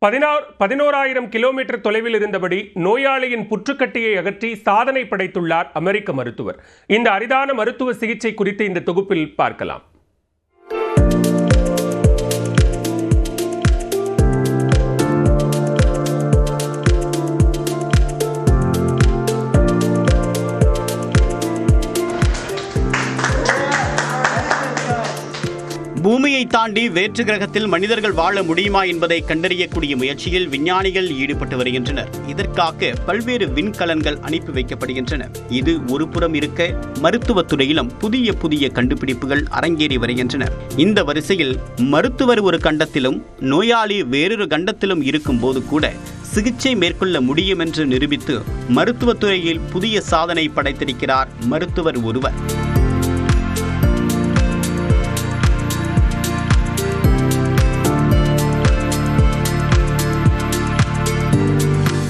11,000 kilometre தொலைவில் இருந்தபடி நோயாளியின் புற்றுக்கட்டியை அகற்றி சாதனை படைத்துள்ளார் அமெரிக்க மருத்துவர். இந்த அரிதான மருத்துவ சிகிச்சை குறித்து இந்த தொகுப்பில் பார்க்கலாம். பூமியை தாண்டி வேற்று கிரகத்தில் மனிதர்கள் வாழ முடியுமா என்பதை கண்டறியக்கூடிய முயற்சியில் விஞ்ஞானிகள் ஈடுபட்டு வருகின்றனர். இதற்காக பல்வேறு விண்கலன்கள் அனுப்பி வைக்கப்படுகின்றன. இது ஒரு புறம் இருக்க, மருத்துவத்துறையிலும் புதிய புதிய கண்டுபிடிப்புகள் அரங்கேறி வருகின்றன. இந்த வரிசையில் மருத்துவர் ஒரு கண்டத்திலும் நோயாளி வேறொரு கண்டத்திலும் இருக்கும் போது கூட சிகிச்சை மேற்கொள்ள முடியும் என்று நிரூபித்து மருத்துவத்துறையில் புதிய சாதனை படைத்திருக்கிறார் மருத்துவர் ஒருவர்.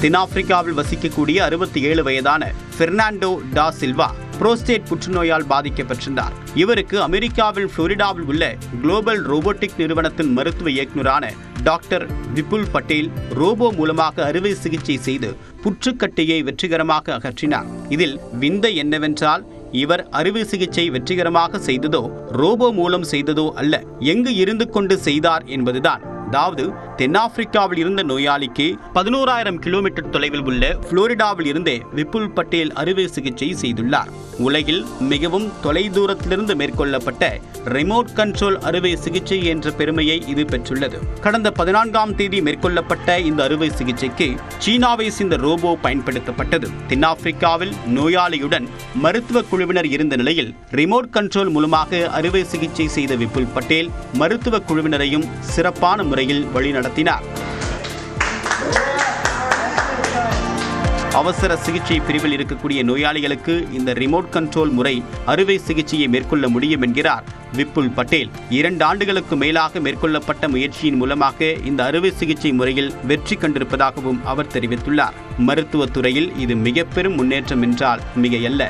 தென்னாப்பிரிக்காவில் வசிக்கக்கூடிய 67 வயதான பெர்னாண்டோ டா சில்வா புரோஸ்டேட் புற்றுநோயால் பாதிக்கப்பட்டிருந்தார். இவருக்கு அமெரிக்காவில் புளோரிடாவில் உள்ள குளோபல் ரோபோட்டிக் நிறுவனத்தின் மருத்துவ இயக்குநரான டாக்டர் விபுல் பட்டேல் ரோபோ மூலமாக அறுவை சிகிச்சை செய்து புற்றுக்கட்டியை வெற்றிகரமாக அகற்றினார். இதில் விந்தை என்னவென்றால், இவர் அறுவை சிகிச்சை வெற்றிகரமாக செய்ததோ ரோபோ மூலம் செய்ததோ அல்ல, எங்கு இருந்து கொண்டு செய்தார் என்பதுதான். அதாவது தென்னாப்பிரிக்காவில் இருந்த நோயாளிக்கு 11,000 கிலோமீட்டர் தொலைவில் உள்ள புளோரிடாவில் இருந்தே விபுல் பட்டேல் அறுவை சிகிச்சை செய்துள்ளார். உலகில் மிகவும் தொலைதூரத்திலிருந்து மேற்கொள்ளப்பட்ட ரிமோட் கண்ட்ரோல் அறுவை சிகிச்சை என்ற பெருமையை இது பெற்றுள்ளது. கடந்த 14ஆம் தேதி மேற்கொள்ளப்பட்ட இந்த அறுவை சிகிச்சைக்கு சீனாவை சேர்ந்த ரோபோ பயன்படுத்தப்பட்டது. தென்னாப்பிரிக்காவில் நோயாளியுடன் மருத்துவ குழுவினர் இருந்த நிலையில் ரிமோட் கண்ட்ரோல் மூலமாக அறுவை சிகிச்சை செய்த விபுல் பட்டேல் மருத்துவ குழுவினரையும் சிறப்பான முறையில் வழிநடத்தினார். அவசர சிகிச்சை பிரிவில் இருக்கக்கூடிய நோயாளிகளுக்கு இந்த ரிமோட் கண்ட்ரோல் முறை அறுவை சிகிச்சையை மேற்கொள்ள முடியும் என்கிறார் விபுல் பட்டேல். 2 ஆண்டுகளுக்கு மேலாக மேற்கொள்ளப்பட்ட முயற்சியின் மூலமாக இந்த அறுவை சிகிச்சை முறையில் வெற்றி கண்டிருப்பதாகவும் அவர் தெரிவித்துள்ளார். மருத்துவத்துறையில் இது மிக பெரும் முன்னேற்றம் என்றால் மிகையல்ல.